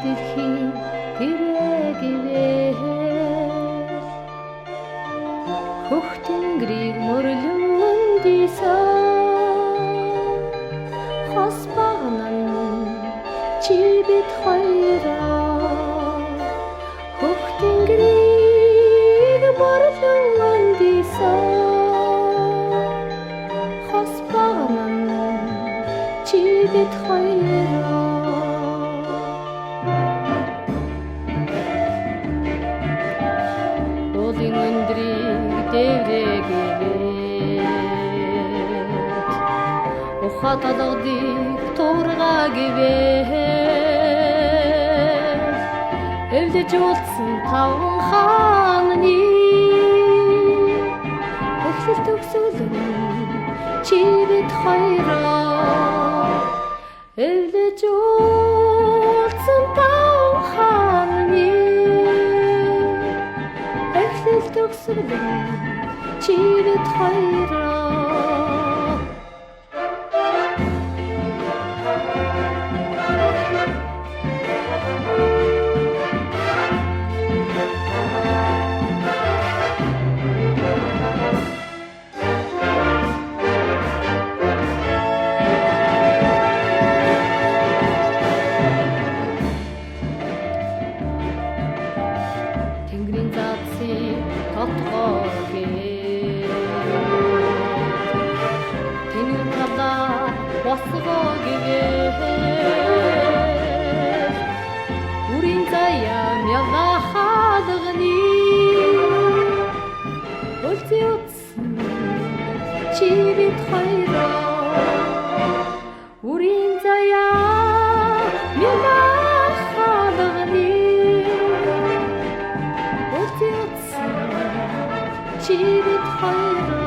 дэлхийн гэрээгээ хөх тэнгэрийг мөрлөн өндийсэн хос багнан чи бид хоёроо хөх тэнгэрийг мөрлөн өндийсэн хос багнан чи бид хоёроо уулын өндрийг дэврээгээд ухаат алгадыг туургаагээд эвдэж уулсан таван хааны эхлэл төгсгөлөн чи бид хоёроо эвдэж уулсан таван хааны эхлэл төгсгөлөн чи бид хоёроо Тэнгэрийн заацыг тогтгоогээд тэнгэр талаа босгоогээд бүрийн заяа мяла хаалганы өлзий утсан чи бид хоёроо бүрийн заяа мяла хаалганы чи бид хоёроо